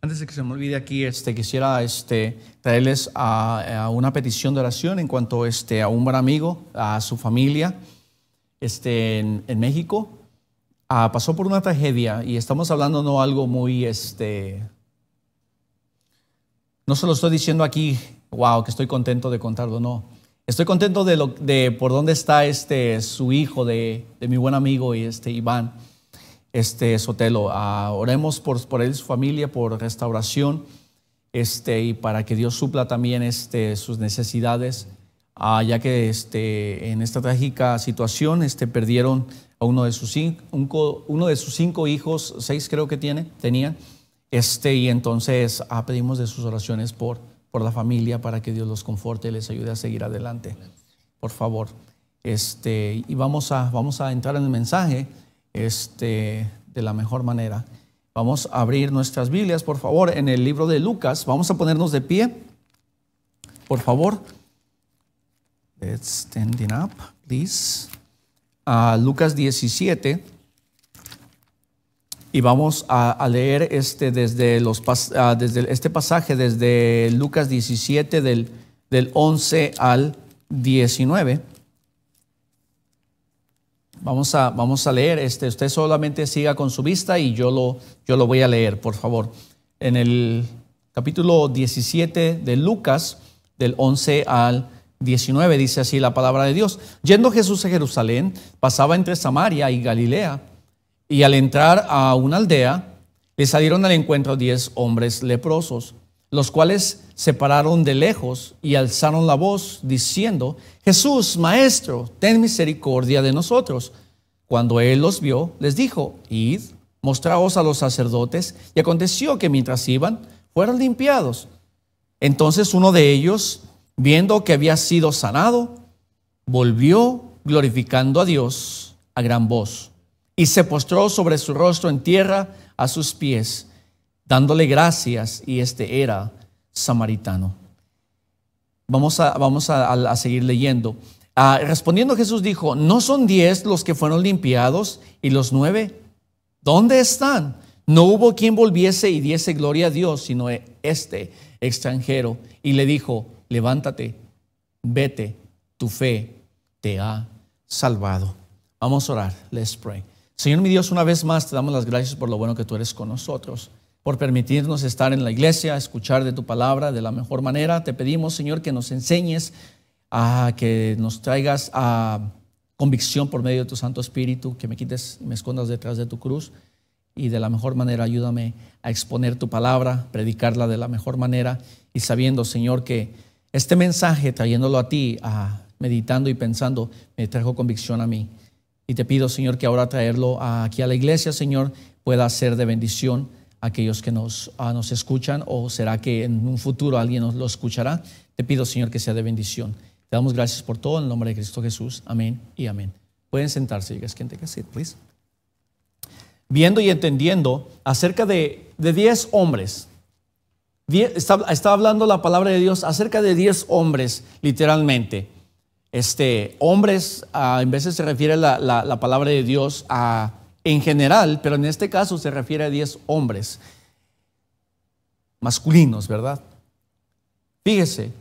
Antes de que se me olvide aquí, quisiera traerles a una petición de oración en cuanto a un buen amigo, a su familia en México. Pasó por una tragedia y estamos hablando no algo muy, no se lo estoy diciendo aquí, wow, que estoy contento de contarlo, no. Estoy contento de por dónde está su hijo de mi buen amigo Iván. Sotelo, oremos por él y su familia, por restauración, y para que Dios supla también sus necesidades, ya que en esta trágica situación perdieron a uno de sus 5 hijos, 6 creo que tenían, y entonces pedimos de sus oraciones por la familia, para que Dios los conforte y les ayude a seguir adelante, por favor. Y vamos a entrar en el mensaje de la mejor manera. Vamos a abrir nuestras Biblias, por favor, en el libro de Lucas. Vamos a ponernos de pie, por favor. Let's standing up, please. Lucas 17. Y vamos a leer desde este pasaje, desde Lucas 17, del 11 al 19. Vamos a leer, usted solamente siga con su vista y yo lo voy a leer, por favor. En el capítulo 17 de Lucas, del 11 al 19, dice así la palabra de Dios. Yendo Jesús a Jerusalén, pasaba entre Samaria y Galilea, y al entrar a una aldea, le salieron al encuentro 10 hombres leprosos, los cuales se pararon de lejos y alzaron la voz, diciendo: Jesús, Maestro, ten misericordia de nosotros. Cuando él los vio, les dijo: Id, mostraos a los sacerdotes. Y aconteció que mientras iban, fueron limpiados. Entonces uno de ellos, viendo que había sido sanado, volvió glorificando a Dios a gran voz, y se postró sobre su rostro en tierra a sus pies, dándole gracias, y era samaritano. Vamos a seguir leyendo. Respondiendo Jesús dijo: ¿no son 10 los que fueron limpiados, y los 9 dónde están? No hubo quien volviese y diese gloria a Dios, sino este extranjero. Y le dijo: levántate, vete, tu fe te ha salvado. Vamos a orar. Let's pray. Señor mi Dios, una vez más te damos las gracias por lo bueno que tú eres con nosotros, por permitirnos estar en la iglesia, escuchar de tu palabra de la mejor manera. Te pedimos, Señor, que nos enseñes, que nos traigas convicción por medio de tu Santo Espíritu, que me quites y me escondas detrás de tu cruz, y de la mejor manera ayúdame a exponer tu palabra, predicarla de la mejor manera, y sabiendo, Señor, que este mensaje, trayéndolo a ti, meditando y pensando, me trajo convicción a mí. Y te pido, Señor, que ahora traerlo aquí a la iglesia, Señor, pueda ser de bendición a aquellos que nos escuchan, o será que en un futuro alguien nos lo escuchará. Te pido, Señor, que sea de bendición. Te damos gracias por todo en el nombre de Cristo Jesús. Amén y amén. Pueden sentarse. You guys can take a seat, please. Viendo y entendiendo acerca de 10 hombres. Está hablando la palabra de Dios acerca de 10 hombres, literalmente. Hombres, en veces se refiere la palabra de Dios en general, pero en este caso se refiere a 10 hombres masculinos, ¿verdad? Fíjese,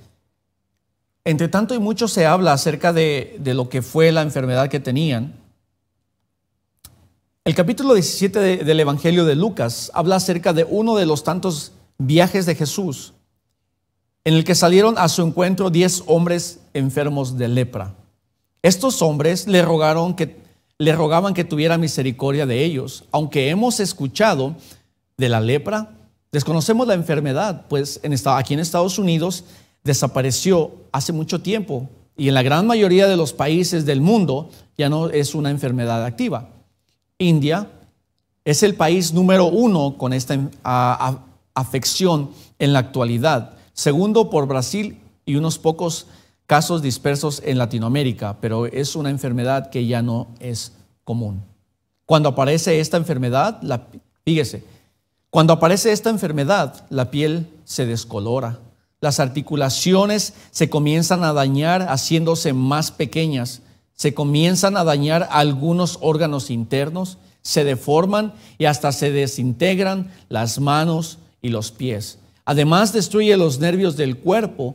entre tanto y mucho se habla acerca de lo que fue la enfermedad que tenían. El capítulo 17 del Evangelio de Lucas habla acerca de uno de los tantos viajes de Jesús, en el que salieron a su encuentro 10 hombres enfermos de lepra. Estos hombres le rogaban que tuviera misericordia de ellos. Aunque hemos escuchado de la lepra, desconocemos la enfermedad, pues aquí en Estados Unidos desapareció hace mucho tiempo, y en la gran mayoría de los países del mundo ya no es una enfermedad activa. India es el país número 1 con esta afección en la actualidad, segundo por Brasil y unos pocos casos dispersos en Latinoamérica, pero es una enfermedad que ya no es común. Cuando aparece esta enfermedad, la piel se descolora, las articulaciones se comienzan a dañar haciéndose más pequeñas, se comienzan a dañar algunos órganos internos, se deforman y hasta se desintegran las manos y los pies. Además, destruye los nervios del cuerpo,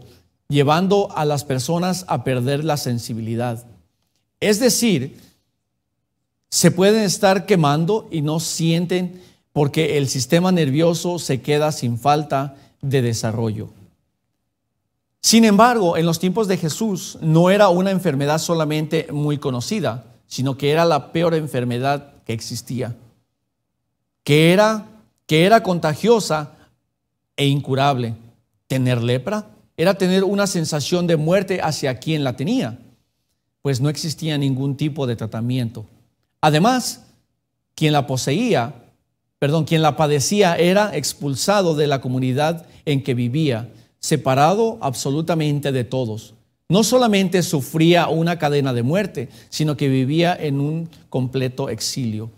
llevando a las personas a perder la sensibilidad. Es decir, se pueden estar quemando y no sienten porque el sistema nervioso se queda sin falta de desarrollo. Sin embargo, en los tiempos de Jesús no era una enfermedad solamente muy conocida, sino que era la peor enfermedad que existía, que era contagiosa e incurable. Tener lepra era tener una sensación de muerte hacia quien la tenía, pues no existía ningún tipo de tratamiento. Además, quien la padecía era expulsado de la comunidad en que vivía, separado absolutamente de todos. No solamente sufría una cadena de muerte, sino que vivía en un completo exilio,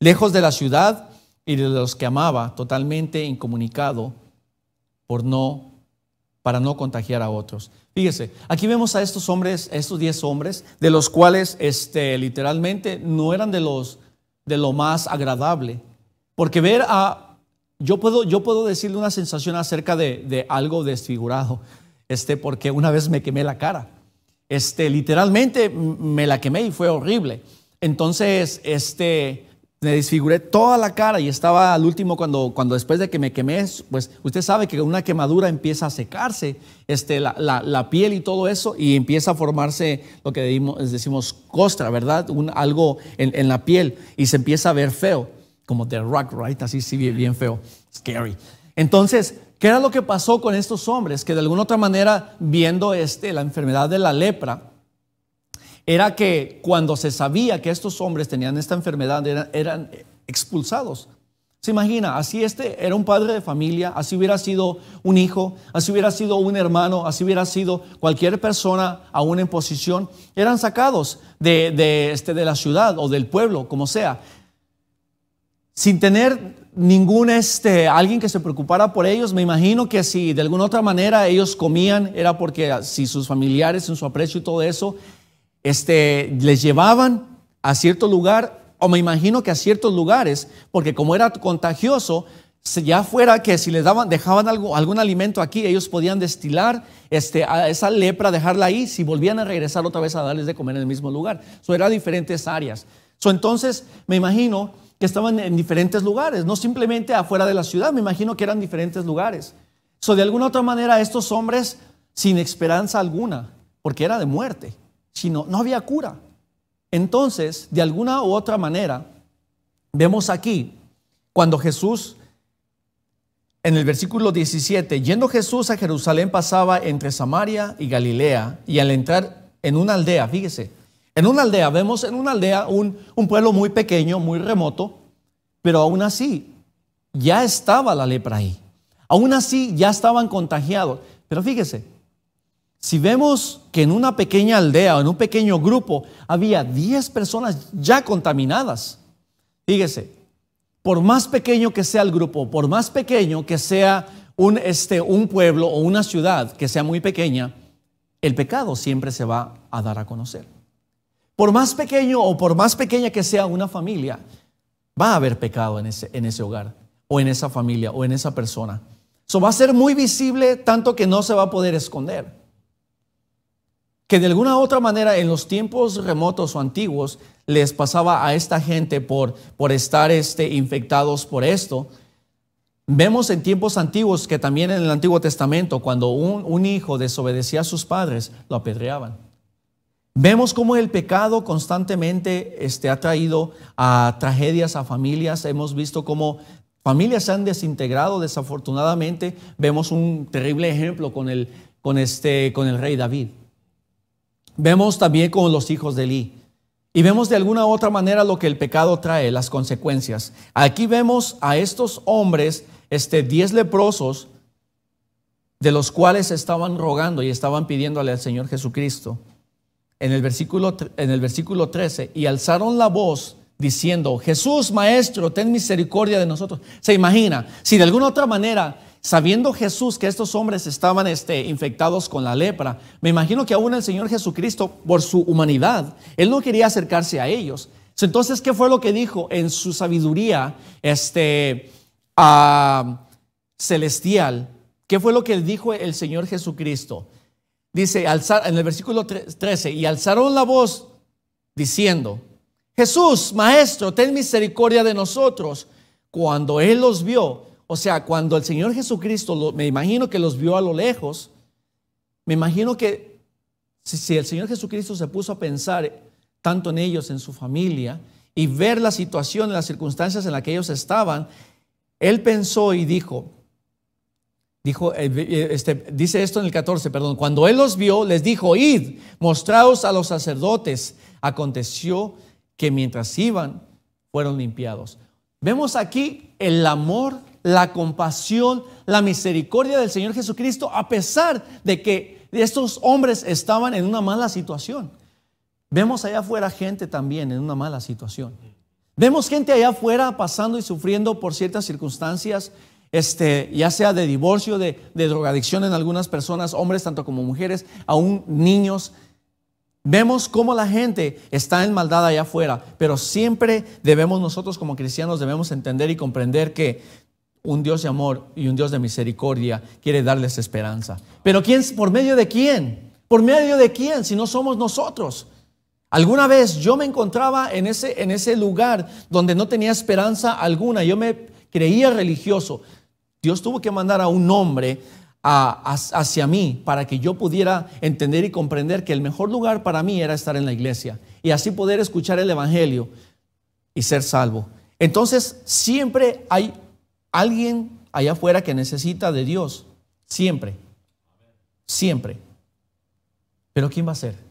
lejos de la ciudad y de los que amaba, totalmente incomunicado para no contagiar a otros. Fíjese, aquí vemos a estos hombres, estos 10 hombres, de los cuales literalmente no eran de lo más agradable. Porque yo puedo decirle una sensación acerca de algo desfigurado, porque una vez me quemé la cara. Literalmente me la quemé y fue horrible. Entonces, me desfiguré toda la cara y estaba al último cuando después de que me quemé, pues usted sabe que una quemadura empieza a secarse, la piel y todo eso, y empieza a formarse lo que decimos costra, ¿verdad? Algo en la piel y se empieza a ver feo, como The Rock, right? Así sí, bien feo, scary. Entonces, ¿qué era lo que pasó con estos hombres? Que de alguna otra manera, viendo la enfermedad de la lepra, era que cuando se sabía que estos hombres tenían esta enfermedad, eran expulsados. Se imagina, así era un padre de familia, así hubiera sido un hijo, así hubiera sido un hermano, así hubiera sido cualquier persona aún en posición, eran sacados de la ciudad o del pueblo, como sea, sin tener ningún alguien que se preocupara por ellos. Me imagino que si de alguna otra manera ellos comían, era porque si sus familiares en su aprecio y todo eso, les llevaban a cierto lugar, o me imagino que a ciertos lugares, porque como era contagioso, ya fuera que si les dejaban algún alimento aquí, ellos podían destilar a esa lepra, dejarla ahí, si volvían a regresar otra vez a darles de comer en el mismo lugar. Eso era diferentes áreas. Entonces, me imagino que estaban en diferentes lugares, no simplemente afuera de la ciudad, me imagino que eran diferentes lugares. De alguna otra manera, estos hombres sin esperanza alguna, porque era de muerte, no había cura. Entonces, de alguna u otra manera, vemos aquí, cuando Jesús, en el versículo 17, yendo Jesús a Jerusalén, pasaba entre Samaria y Galilea, y al entrar en una aldea, fíjese, vemos en una aldea un pueblo muy pequeño, muy remoto, pero aún así, ya estaba la lepra ahí. Aún así, ya estaban contagiados. Pero fíjese, si vemos que en una pequeña aldea o en un pequeño grupo había 10 personas ya contaminadas, fíjese, por más pequeño que sea el grupo, por más pequeño que sea un pueblo o una ciudad que sea muy pequeña, el pecado siempre se va a dar a conocer. Por más pequeño o por más pequeña que sea una familia, va a haber pecado en ese hogar o en esa familia o en esa persona. Va a ser muy visible, tanto que no se va a poder esconder. Que de alguna u otra manera en los tiempos remotos o antiguos les pasaba a esta gente por estar infectados por esto. Vemos en tiempos antiguos que también en el Antiguo Testamento, cuando un hijo desobedecía a sus padres, lo apedreaban. Vemos cómo el pecado constantemente ha traído a tragedias a familias. Hemos visto cómo familias se han desintegrado desafortunadamente. Vemos un terrible ejemplo con el rey David. Vemos también con los hijos de Elí. Y vemos de alguna u otra manera lo que el pecado trae, las consecuencias. Aquí vemos a estos hombres, 10 leprosos, de los cuales estaban rogando y estaban pidiéndole al Señor Jesucristo. En el versículo 13, y alzaron la voz diciendo: Jesús, Maestro, ten misericordia de nosotros. Se imagina, si de alguna otra manera, sabiendo Jesús que estos hombres estaban infectados con la lepra, me imagino que aún el Señor Jesucristo, por su humanidad, Él no quería acercarse a ellos. Entonces, ¿qué fue lo que dijo en su sabiduría? celestial, ¿qué fue lo que dijo el Señor Jesucristo? Dice en el versículo 13, y alzaron la voz diciendo: Jesús, Maestro, ten misericordia de nosotros. Cuando Él los vio, o sea, cuando el Señor Jesucristo, me imagino que los vio a lo lejos, me imagino que si el Señor Jesucristo se puso a pensar tanto en ellos, en su familia, y ver la situación, las circunstancias en las que ellos estaban, Él pensó y dice esto en el 14, perdón, cuando Él los vio, les dijo: id, mostraos a los sacerdotes. Aconteció que mientras iban, fueron limpiados. Vemos aquí el amor, la compasión, la misericordia del Señor Jesucristo, a pesar de que estos hombres estaban en una mala situación. Vemos allá afuera gente también en una mala situación. Vemos gente allá afuera pasando y sufriendo por ciertas circunstancias, ya sea de divorcio, de drogadicción en algunas personas, hombres tanto como mujeres, aún niños. Vemos cómo la gente está en maldad allá afuera, pero siempre nosotros como cristianos debemos entender y comprender que un Dios de amor y un Dios de misericordia quiere darles esperanza. Pero ¿por medio de quién? ¿Por medio de quién si no somos nosotros? Alguna vez yo me encontraba en ese lugar donde no tenía esperanza alguna. Yo me creía religioso. Dios tuvo que mandar a un hombre hacia mí para que yo pudiera entender y comprender que el mejor lugar para mí era estar en la iglesia y así poder escuchar el evangelio y ser salvo. Entonces siempre hay alguien allá afuera que necesita de Dios. Siempre. Pero ¿quién va a ser?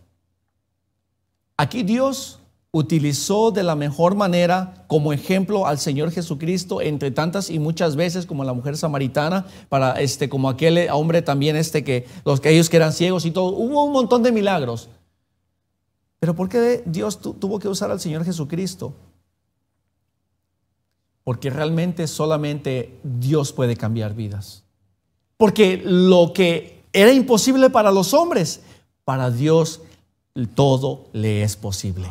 Aquí Dios utilizó de la mejor manera como ejemplo al Señor Jesucristo entre tantas y muchas veces, como la mujer samaritana, como aquel hombre también ellos que eran ciegos y todo. Hubo un montón de milagros. Pero ¿por qué Dios tuvo que usar al Señor Jesucristo? Porque realmente solamente Dios puede cambiar vidas. Porque lo que era imposible para los hombres, para Dios todo le es posible.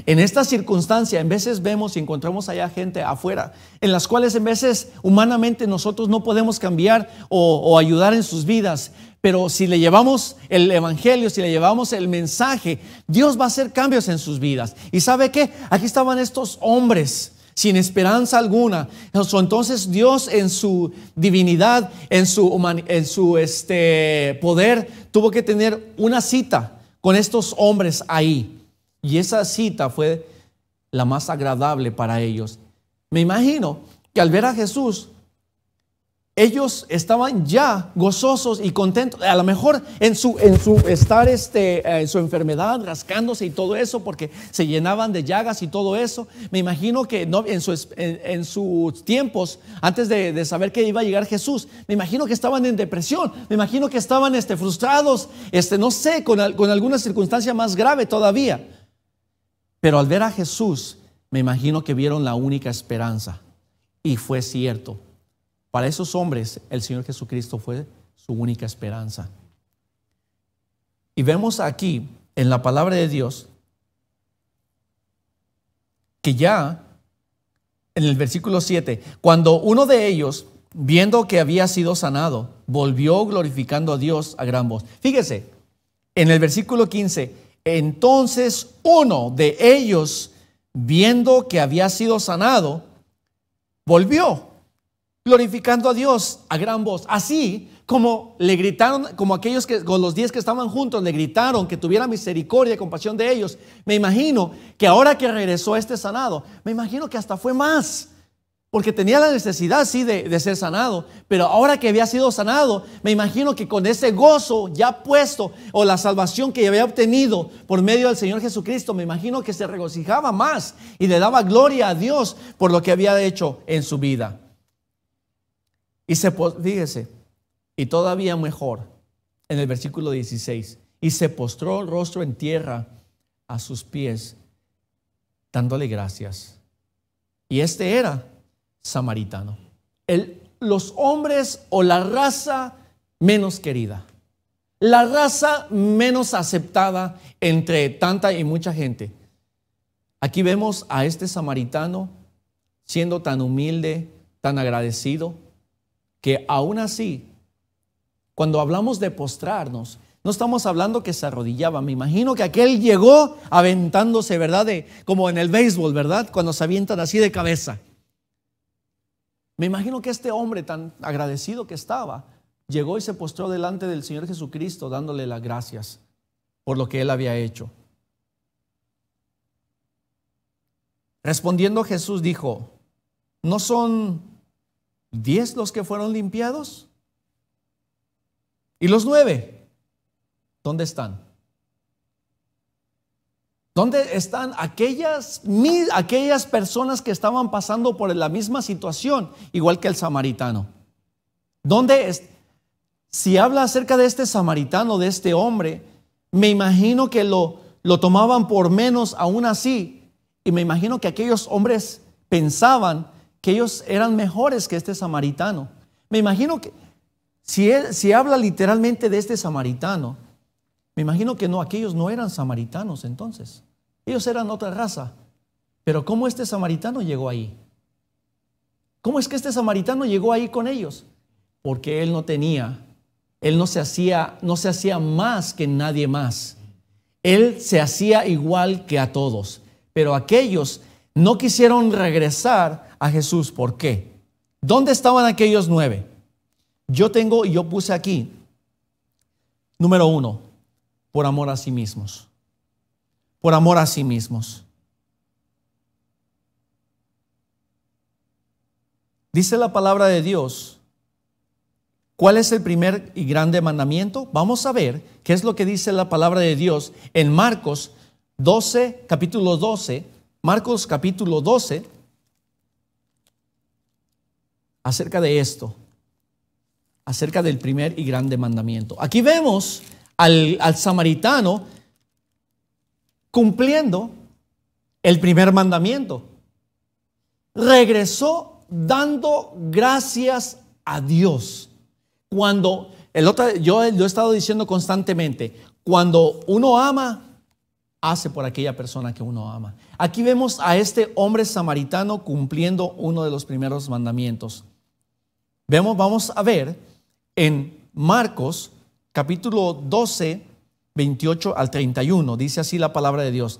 En esta circunstancia, en veces vemos y encontramos allá gente afuera, en las cuales en veces humanamente nosotros no podemos cambiar o ayudar en sus vidas. Pero si le llevamos el evangelio, si le llevamos el mensaje, Dios va a hacer cambios en sus vidas. ¿Y sabe qué? Aquí estaban estos hombres sin esperanza alguna. Entonces Dios en su divinidad, en su poder, tuvo que tener una cita con estos hombres ahí. Y esa cita fue la más agradable para ellos. Me imagino que al ver a Jesús, ellos estaban ya gozosos y contentos. A lo mejor en su estar en su enfermedad, rascándose y todo eso, porque se llenaban de llagas y todo eso. Me imagino que en sus tiempos, antes de saber que iba a llegar Jesús, me imagino que estaban en depresión. Me imagino que estaban frustrados, no sé, con alguna circunstancia más grave todavía. Pero al ver a Jesús, me imagino que vieron la única esperanza. Y fue cierto. Para esos hombres, el Señor Jesucristo fue su única esperanza. Y vemos aquí, en la palabra de Dios, que ya, en el versículo 7, cuando uno de ellos, viendo que había sido sanado, volvió glorificando a Dios a gran voz. Fíjese, en el versículo 15, entonces uno de ellos, viendo que había sido sanado, volvió glorificando a Dios a gran voz. Así como le gritaron, como aquellos con los 10 que estaban juntos, le gritaron que tuviera misericordia y compasión de ellos. Me imagino que ahora que regresó sanado, me imagino que hasta fue más, porque tenía la necesidad, sí, de ser sanado. Pero ahora que había sido sanado, me imagino que con ese gozo ya puesto, o la salvación que había obtenido por medio del Señor Jesucristo, me imagino que se regocijaba más y le daba gloria a Dios por lo que había hecho en su vida. Y fíjese, y todavía mejor, en el versículo 16, y se postró el rostro en tierra a sus pies, dándole gracias. Y era samaritano. Los hombres o la raza menos querida, la raza menos aceptada entre tanta y mucha gente. Aquí vemos a samaritano siendo tan humilde, tan agradecido, que aún así, cuando hablamos de postrarnos, no estamos hablando que se arrodillaba. Me imagino que aquel llegó aventándose, ¿verdad? Como en el béisbol, ¿verdad? Cuando se avientan así de cabeza. Me imagino que este hombre tan agradecido que estaba, llegó y se postró delante del Señor Jesucristo dándole las gracias por lo que él había hecho. Respondiendo Jesús dijo, ¿no son 10 los que fueron limpiados? ¿Y los 9? ¿Dónde están? ¿Dónde están aquellas personas que estaban pasando por la misma situación, igual que el samaritano? Si habla acerca de este samaritano, de este hombre, me imagino que lo tomaban por menos aún así. Y me imagino que aquellos hombres pensaban que ellos eran mejores que este samaritano. Me imagino que si habla literalmente de este samaritano, me imagino que aquellos no eran samaritanos entonces. Ellos eran otra raza. Pero ¿cómo este samaritano llegó ahí? ¿Cómo es que este samaritano llegó ahí con ellos? Porque él no se hacía más que nadie más. Él se hacía igual que a todos. Pero aquellos no quisieron regresar a Jesús. ¿Por qué? ¿Dónde estaban aquellos 9? Yo puse aquí, número 1, por amor a sí mismos. Por amor a sí mismos. Dice la palabra de Dios, ¿cuál es el primer y grande mandamiento? Vamos a ver qué es lo que dice la palabra de Dios en Marcos 12, capítulo 12, Marcos capítulo 12, acerca de esto, acerca del primer y grande mandamiento. Aquí vemos al samaritano cumpliendo el primer mandamiento. Regresó dando gracias a Dios. Yo lo he estado diciendo constantemente, cuando uno ama, hace por aquella persona que uno ama. Aquí vemos a este hombre samaritano cumpliendo uno de los primeros mandamientos. Vamos a ver en Marcos capítulo 12, 28 al 31. Dice así la palabra de Dios.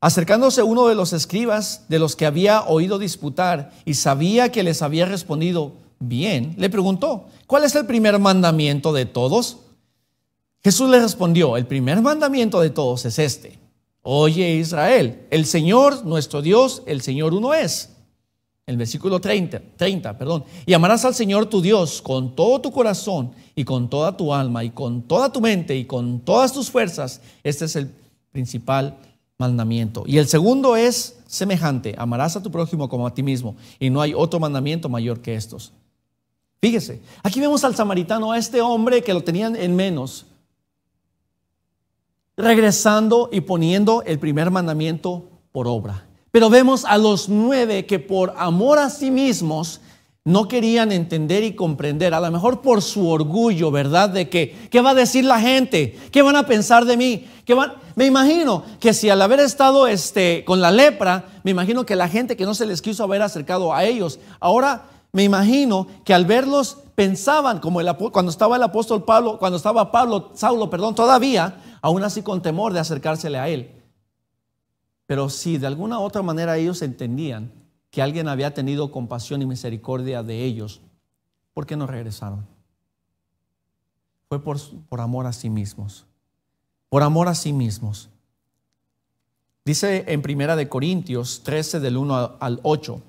Acercándose uno de los escribas, de los que había oído disputar y sabía que les había respondido bien, le preguntó, ¿cuál es el primer mandamiento de todos? Jesús le respondió, el primer mandamiento de todos es este. Oye Israel, el Señor nuestro Dios, el Señor uno es. El versículo 30, y amarás al Señor tu Dios con todo tu corazón y con toda tu alma y con toda tu mente y con todas tus fuerzas. Este es el principal mandamiento. Y el segundo es semejante, amarás a tu prójimo como a ti mismo. Y no hay otro mandamiento mayor que estos. Fíjese, aquí vemos al samaritano, a este hombre que lo tenían en menos, regresando y poniendo el primer mandamiento por obra. Pero vemos a los 9 que por amor a sí mismos no querían entender y comprender, a lo mejor por su orgullo, ¿verdad? De que, ¿qué va a decir la gente? ¿Qué van a pensar de mí? Me imagino que si al haber estado con la lepra, me imagino que la gente que no se les quiso haber acercado a ellos, ahora me imagino que al verlos pensaban, como cuando estaba el apóstol Pablo, cuando estaba Saulo, todavía, aún así con temor de acercársele a él. Pero si de alguna otra manera ellos entendían que alguien había tenido compasión y misericordia de ellos, ¿por qué no regresaron? Fue por amor a sí mismos. Por amor a sí mismos. Dice en 1 Corintios 13 del 1 al 8.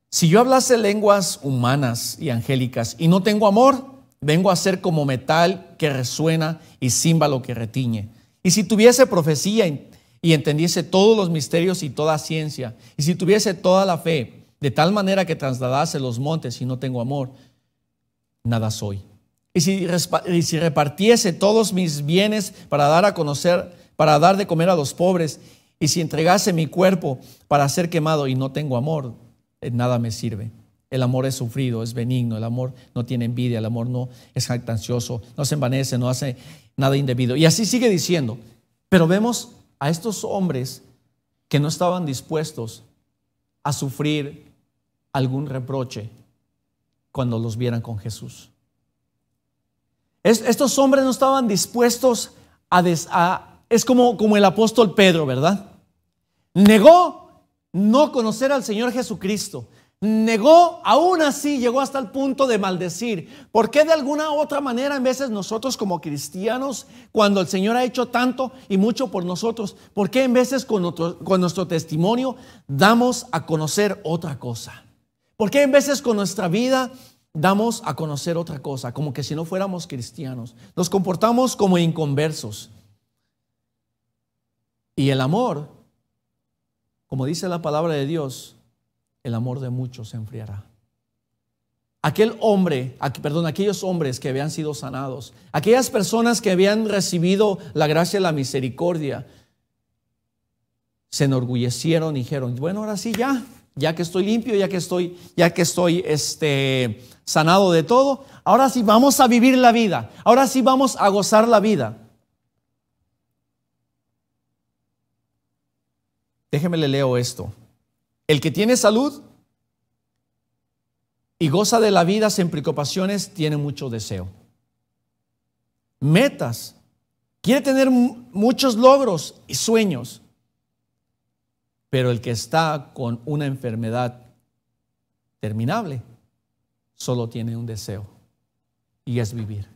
Si yo hablase lenguas humanas y angélicas y no tengo amor, vengo a ser como metal que resuena y címbalo que retiñe. Y si tuviese profecía y entendiese todos los misterios y toda ciencia, y si tuviese toda la fe, de tal manera que trasladase los montes y no tengo amor, nada soy. Y si repartiese todos mis bienes para dar a conocer, para dar de comer a los pobres, y si entregase mi cuerpo para ser quemado y no tengo amor, nada me sirve. El amor es sufrido, es benigno, el amor no tiene envidia, el amor no es jactancioso, no se envanece, no hace nada indebido. Y así sigue diciendo, pero vemos a estos hombres que no estaban dispuestos a sufrir algún reproche cuando los vieran con Jesús. Estos hombres no estaban dispuestos es como el apóstol Pedro, ¿verdad? Negó no conocer al Señor Jesucristo. Negó, aún así llegó hasta el punto de maldecir. ¿Por qué de alguna otra manera en veces nosotros como cristianos, cuando el Señor ha hecho tanto y mucho por nosotros, por qué en veces con nuestro testimonio damos a conocer otra cosa? ¿Por qué en veces con nuestra vida damos a conocer otra cosa? Como que si no fuéramos cristianos. Nos comportamos como inconversos. Y el amor, como dice la palabra de Dios, el amor de muchos se enfriará. Aquellos hombres que habían sido sanados, aquellas personas que habían recibido la gracia y la misericordia, se enorgullecieron y dijeron: bueno, ahora sí, ya que estoy limpio, ya que estoy sanado de todo, ahora sí vamos a vivir la vida, ahora sí vamos a gozar la vida. Déjeme le leo esto. El que tiene salud y goza de la vida sin preocupaciones tiene mucho deseo, metas, quiere tener muchos logros y sueños. Pero el que está con una enfermedad terminable solo tiene un deseo, y es vivir.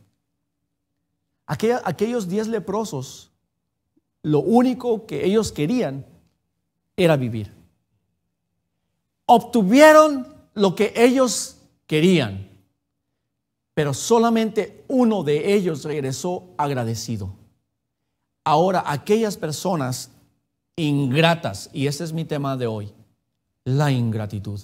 Aquellos 10 leprosos, lo único que ellos querían era vivir. Obtuvieron lo que ellos querían, pero solamente uno de ellos regresó agradecido. Ahora, aquellas personas ingratas, y ese es mi tema de hoy, la ingratitud.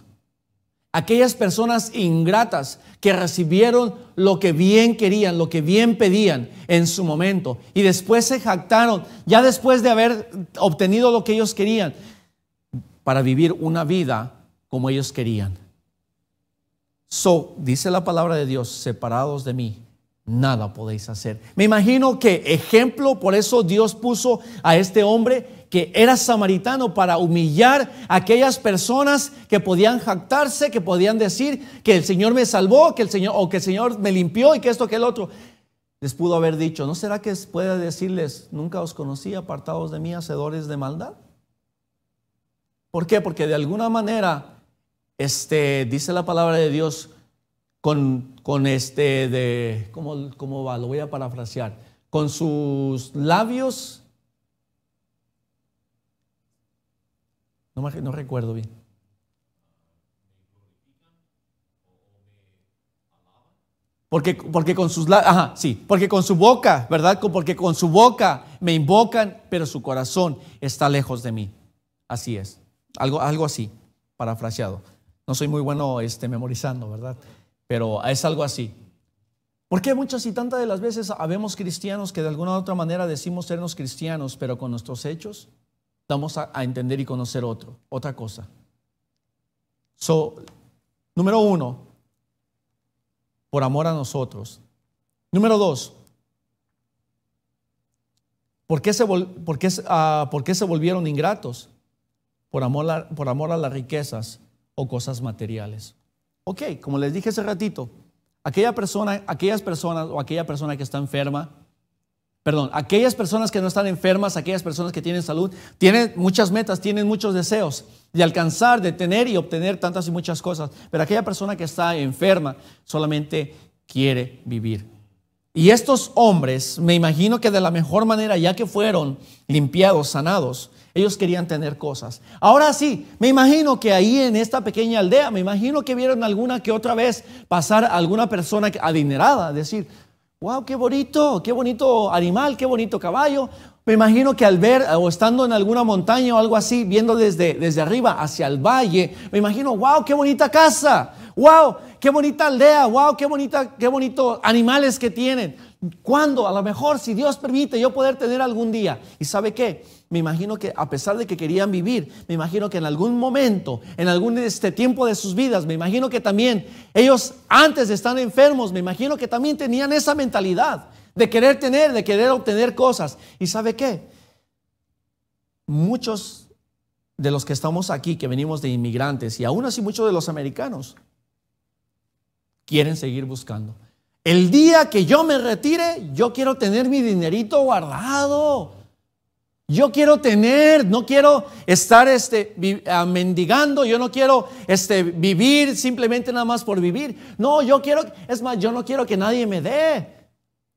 Aquellas personas ingratas que recibieron lo que bien querían, lo que bien pedían en su momento, y después se jactaron, ya después de haber obtenido lo que ellos querían, para vivir una vida como ellos querían. Dice la palabra de Dios: separados de mí, nada podéis hacer. Me imagino que ejemplo, por eso Dios puso a este hombre que era samaritano, para humillar a aquellas personas que podían jactarse, que podían decir que el Señor me salvó, que el Señor me limpió y que esto, que el otro. Les pudo haber dicho: ¿no será que pueda decirles: nunca os conocí, apartados de mí, hacedores de maldad? ¿Por qué? Porque de alguna manera, dice la palabra de Dios, ¿cómo va? Lo voy a parafrasear. Con sus labios, no recuerdo bien. Porque con sus labios, porque con su boca, ¿verdad? Porque con su boca me invocan, pero su corazón está lejos de mí. Así es. Algo así, parafraseado. No soy muy bueno memorizando, ¿verdad? Pero es algo así. ¿Por qué muchas y tantas de las veces habemos cristianos que de alguna u otra manera decimos sernos cristianos, pero con nuestros hechos damos a entender y conocer otra cosa? Número 1, por amor a nosotros. Número 2, ¿por qué se volvieron ingratos? Por amor a las riquezas o cosas materiales. Ok, como les dije hace ratito, aquellas personas que está enferma, aquellas personas que no están enfermas, aquellas personas que tienen salud, tienen muchas metas, tienen muchos deseos de alcanzar, de tener y obtener tantas y muchas cosas. Pero aquella persona que está enferma solamente quiere vivir. Y estos hombres, me imagino que de la mejor manera, ya que fueron limpiados, sanados, ellos querían tener cosas. Ahora sí, me imagino que ahí en esta pequeña aldea, me imagino que vieron alguna que otra vez pasar a alguna persona adinerada, decir: wow, qué bonito animal, qué bonito caballo. Me imagino que al ver o estando en alguna montaña o algo así, viendo desde arriba hacia el valle, me imagino: wow, qué bonita casa, wow, qué bonita aldea, wow, qué bonito animales que tienen. ¿Cuándo? A lo mejor, si Dios permite, yo poder tener algún día. ¿Y sabe qué? Me imagino que a pesar de que querían vivir, me imagino que en algún momento, en algún tiempo de sus vidas, me imagino que también ellos, antes de estar enfermos, me imagino que también tenían esa mentalidad de querer tener, de querer obtener cosas. ¿Y sabe qué? Muchos de los que estamos aquí, que venimos de inmigrantes, y aún así muchos de los americanos, quieren seguir buscando. El día que yo me retire, yo quiero tener mi dinerito guardado. Yo quiero tener, no quiero estar mendigando, yo no quiero vivir simplemente nada más por vivir. No, yo quiero, es más, yo no quiero que nadie me dé.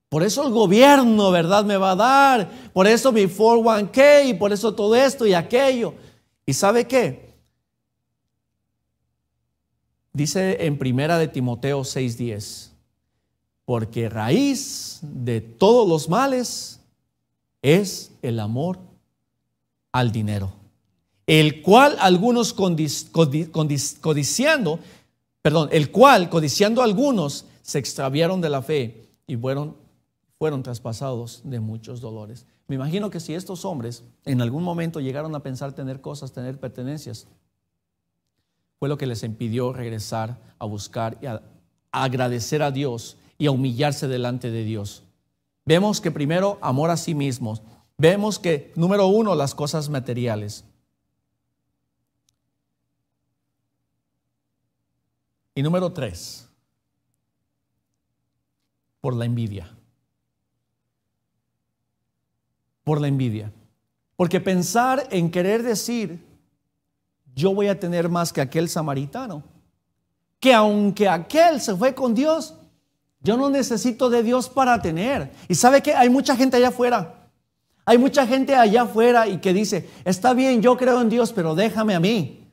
Por eso el gobierno, ¿verdad?, me va a dar. Por eso mi 401k y por eso todo esto y aquello. ¿Y sabe qué? Dice en Primera de Timoteo 6:10, porque raíz de todos los males es el amor al dinero, el cual algunos codiciando algunos se extraviaron de la fe y fueron traspasados de muchos dolores. Me imagino que si estos hombres en algún momento llegaron a pensar tener cosas, tener pertenencias, fue lo que les impidió regresar a buscar y a agradecer a Dios y a humillarse delante de Dios. Vemos que primero, amor a sí mismos. Vemos que, número 1, las cosas materiales. Y número 3, por la envidia. Por la envidia. Porque pensar en querer decir, yo voy a tener más que aquel samaritano, que aunque aquel se fue con Dios, yo no necesito de Dios para tener. Y sabe que hay mucha gente allá afuera. Hay mucha gente allá afuera y que dice, está bien, yo creo en Dios, pero déjame a mí.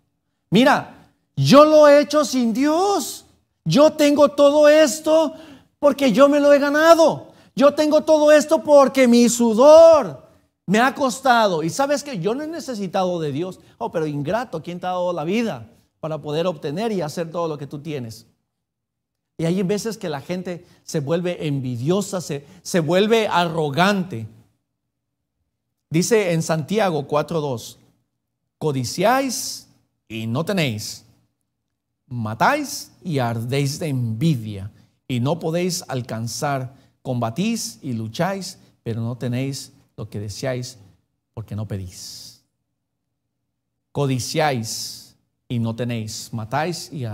Mira, yo lo he hecho sin Dios. Yo tengo todo esto porque yo me lo he ganado. Yo tengo todo esto porque mi sudor me ha costado. Y sabes que yo no he necesitado de Dios. Oh, pero ingrato, ¿quién te ha dado la vida para poder obtener y hacer todo lo que tú tienes? Y hay veces que la gente se vuelve envidiosa, se vuelve arrogante. Dice en Santiago 4:2, codiciáis y no tenéis, matáis y ardéis de envidia y no podéis alcanzar, combatís y lucháis, pero no tenéis lo que deseáis porque no pedís. Codiciáis y no tenéis, matáis y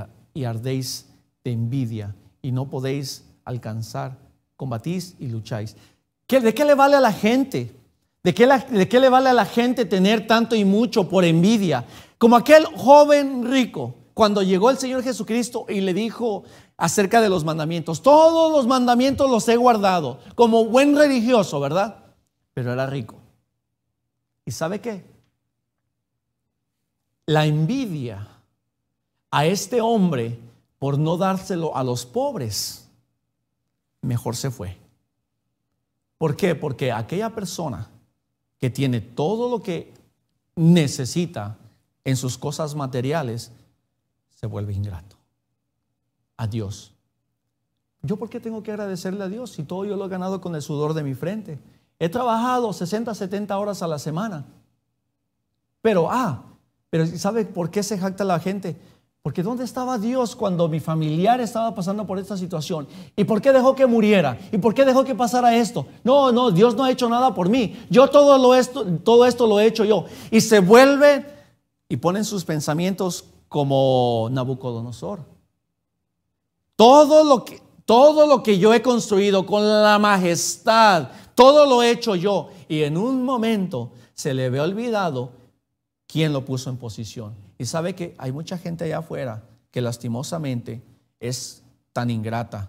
ardéis de envidia y no podéis alcanzar, combatís y lucháis. ¿De qué le vale a la gente? ¿De qué le vale a la gente tener tanto y mucho por envidia? Como aquel joven rico, cuando llegó el Señor Jesucristo y le dijo acerca de los mandamientos, todos los mandamientos los he guardado, como buen religioso, ¿verdad? Pero era rico. ¿Y sabe qué? La envidia a este hombre por no dárselo a los pobres, mejor se fue. ¿Por qué? Porque aquella persona que tiene todo lo que necesita en sus cosas materiales, se vuelve ingrato a Dios. ¿Yo por qué tengo que agradecerle a Dios si todo yo lo he ganado con el sudor de mi frente? He trabajado 60, 70 horas a la semana. Pero ¿sabe por qué se jacta la gente? Porque ¿dónde estaba Dios cuando mi familiar estaba pasando por esta situación? ¿Y por qué dejó que muriera? ¿Y por qué dejó que pasara esto? No, Dios no ha hecho nada por mí. Todo esto lo he hecho yo. Y se vuelve y ponen sus pensamientos como Nabucodonosor. Todo lo que yo he construido con la majestad, todo lo he hecho yo. Y en un momento se le ve olvidado quién lo puso en posición. Y sabe que hay mucha gente allá afuera que lastimosamente es tan ingrata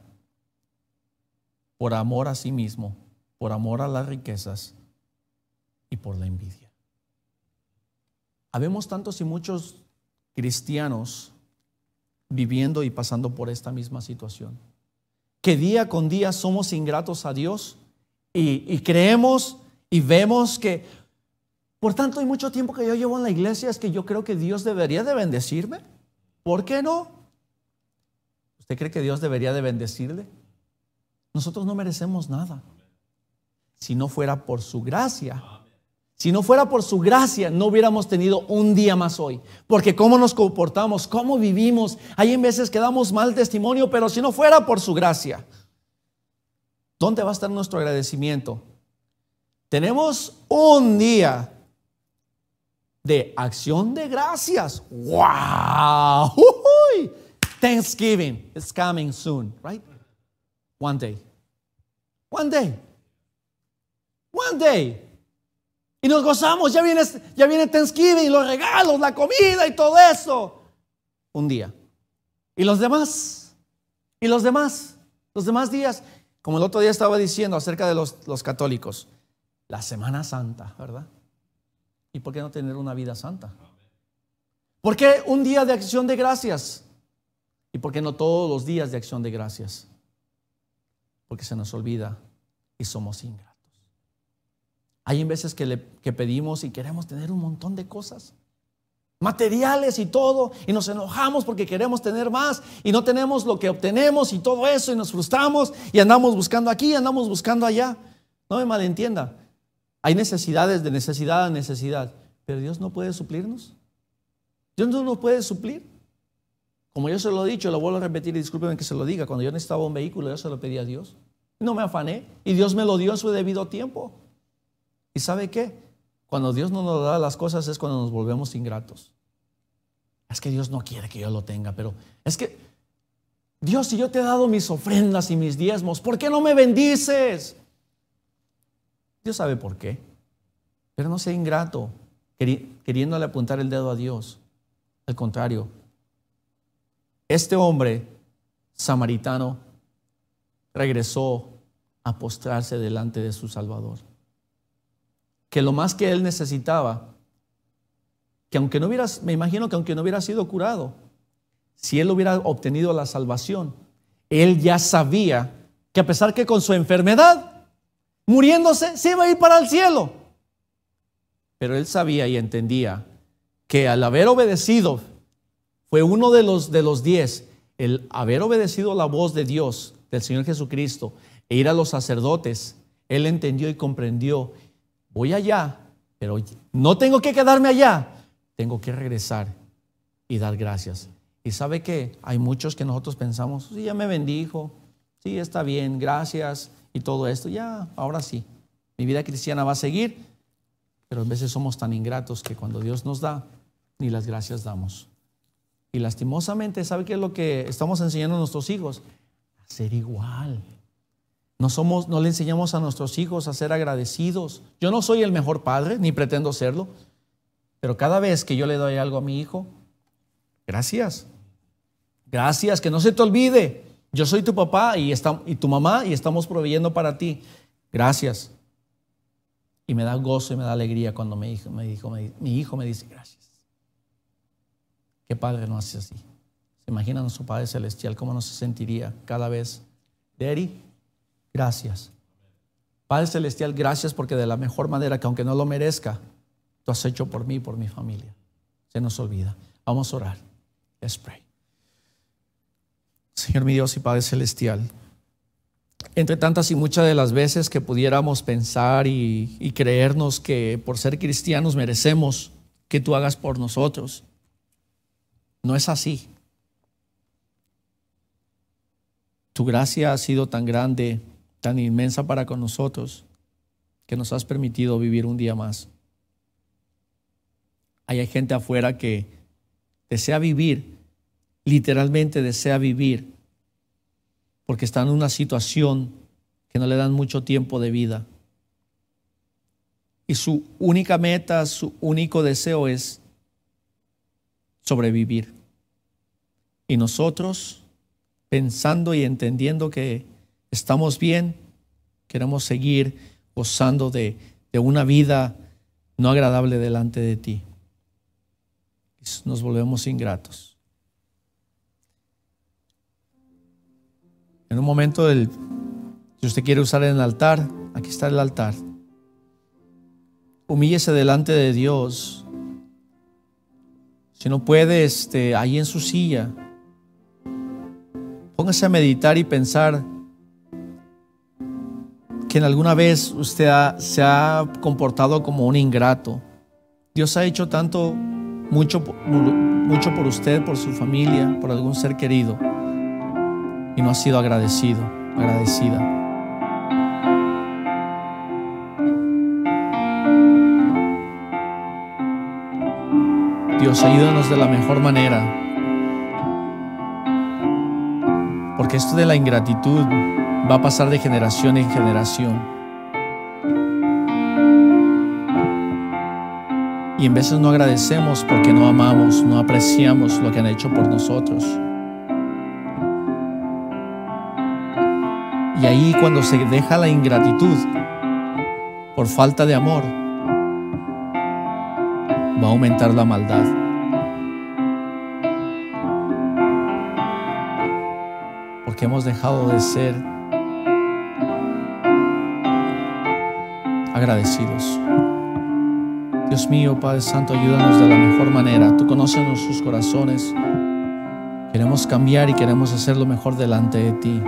por amor a sí mismo, por amor a las riquezas y por la envidia. Habemos tantos y muchos cristianos viviendo y pasando por esta misma situación, que día con día somos ingratos a Dios y creemos y vemos que por tanto, hay mucho tiempo que yo llevo en la iglesia, es que yo creo que Dios debería de bendecirme. ¿Por qué no? ¿Usted cree que Dios debería de bendecirle? Nosotros no merecemos nada. Si no fuera por su gracia, no hubiéramos tenido un día más hoy. Porque cómo nos comportamos, cómo vivimos, hay en veces que damos mal testimonio, pero si no fuera por su gracia, ¿dónde va a estar nuestro agradecimiento? Tenemos un día de acción de gracias. ¡Wow! Thanksgiving is coming soon, right? One day. One day. One day. Y nos gozamos, ya viene Thanksgiving, los regalos, la comida y todo eso. Un día. ¿Y los demás? ¿Y los demás? Los demás días, como el otro día estaba diciendo acerca de los católicos, la Semana Santa, ¿verdad? ¿Y por qué no tener una vida santa? ¿Por qué un día de acción de gracias? ¿Y por qué no todos los días de acción de gracias? Porque se nos olvida y somos ingratos. Hay veces que pedimos y queremos tener un montón de cosas, materiales y todo, y nos enojamos porque queremos tener más y no tenemos lo que obtenemos y todo eso, y nos frustramos y andamos buscando aquí, andamos buscando allá. No me malentienda, hay necesidades de necesidad a necesidad, pero Dios no puede suplirnos. Dios no nos puede suplir. Como yo se lo he dicho, lo vuelvo a repetir y discúlpenme que se lo diga, cuando yo necesitaba un vehículo, yo se lo pedí a Dios. No me afané y Dios me lo dio en su debido tiempo. ¿Y sabe qué? Cuando Dios no nos da las cosas es cuando nos volvemos ingratos. Es que Dios no quiere que yo lo tenga, pero es que Dios, si yo te he dado mis ofrendas y mis diezmos, ¿por qué no me bendices? Dios sabe por qué, pero no sea ingrato queriéndole apuntar el dedo a Dios. Al contrario, este hombre samaritano regresó a postrarse delante de su Salvador. Que lo más que él necesitaba, que aunque no hubiera, me imagino que aunque no hubiera sido curado, si él hubiera obtenido la salvación, él ya sabía que a pesar que con su enfermedad, muriéndose, se iba a ir para el cielo. Pero él sabía y entendía que al haber obedecido, fue uno de los 10, el haber obedecido la voz de Dios, del Señor Jesucristo, e ir a los sacerdotes, él entendió y comprendió: voy allá, pero no tengo que quedarme allá, tengo que regresar y dar gracias. Y ¿sabe qué? Hay muchos que nosotros pensamos: sí, ya me bendijo, sí, está bien, gracias y todo esto, ya, ahora sí, mi vida cristiana va a seguir. Pero a veces somos tan ingratos que cuando Dios nos da, ni las gracias damos. Y lastimosamente, ¿sabe qué es lo que estamos enseñando a nuestros hijos? A ser igual. No le enseñamos a nuestros hijos a ser agradecidos. Yo no soy el mejor padre, ni pretendo serlo, pero cada vez que yo le doy algo a mi hijo, gracias. Gracias, que no se te olvide. Yo soy tu papá y tu mamá y estamos proveyendo para ti. Gracias. Y me da gozo y me da alegría cuando mi hijo me dice gracias. ¿Qué padre no hace así? ¿Se imagina a nuestro Padre Celestial cómo nos sentiría cada vez? Daddy, gracias. Padre Celestial, gracias porque de la mejor manera, que aunque no lo merezca, tú has hecho por mí y por mi familia. Se nos olvida. Vamos a orar. Let's pray. Señor mi Dios y Padre Celestial, entre tantas y muchas de las veces que pudiéramos pensar y creernos que por ser cristianos merecemos que tú hagas por nosotros, no es así. Tu gracia ha sido tan grande, tan inmensa para con nosotros, que nos has permitido vivir un día más. Hay gente afuera que desea vivir, literalmente desea vivir, porque están en una situación que no le dan mucho tiempo de vida. Y su única meta, su único deseo es sobrevivir. Y nosotros, pensando y entendiendo que estamos bien, queremos seguir gozando de una vida no agradable delante de ti. Nos volvemos ingratos. En un momento, si usted quiere usar el altar, aquí está el altar. Humíllese delante de Dios. Si no puede, ahí en su silla, póngase a meditar y pensar que en alguna vez usted se ha comportado como un ingrato. Dios ha hecho mucho por usted, por su familia, por algún ser querido, y no ha sido agradecida. Dios, ayúdanos de la mejor manera Porque esto de la ingratitud va a pasar de generación en generación. Y en veces no agradecemos porque no amamos, no apreciamos lo que han hecho por nosotros. Y ahí cuando se deja la ingratitud por falta de amor, va a aumentar la maldad. Porque hemos dejado de ser agradecidos. Dios mío, Padre Santo, ayúdanos de la mejor manera. Tú conoces nuestros corazones. Queremos cambiar y queremos hacer lo mejor delante de ti.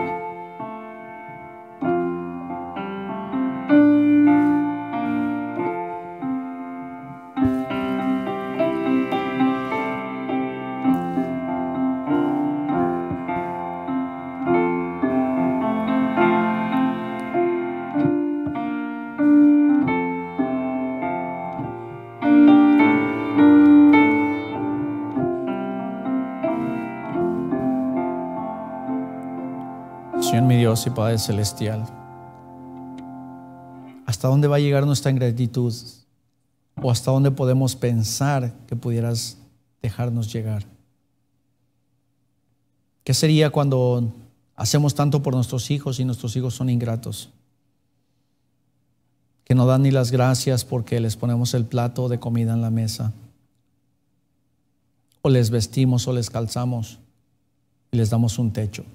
Señor mi Dios y Padre Celestial, ¿hasta dónde va a llegar nuestra ingratitud? ¿O hasta dónde podemos pensar que pudieras dejarnos llegar? ¿Qué sería cuando hacemos tanto por nuestros hijos y nuestros hijos son ingratos? Que no dan ni las gracias porque les ponemos el plato de comida en la mesa, o les vestimos o les calzamos y les damos un techo.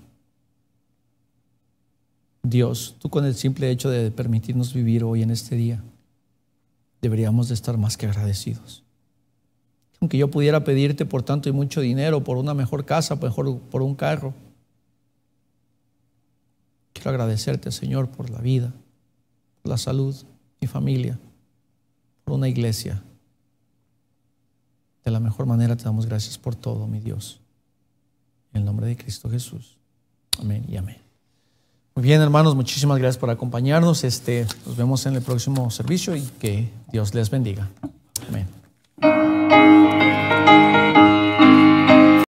Dios, tú con el simple hecho de permitirnos vivir hoy en este día, deberíamos de estar más que agradecidos. Aunque yo pudiera pedirte por tanto y mucho dinero, por una mejor casa, por un carro, quiero agradecerte, Señor, por la vida, por la salud, mi familia, por una iglesia. De la mejor manera te damos gracias por todo, mi Dios. En el nombre de Cristo Jesús. Amén y amén. Muy bien, hermanos, muchísimas gracias por acompañarnos. Nos vemos en el próximo servicio y que Dios les bendiga.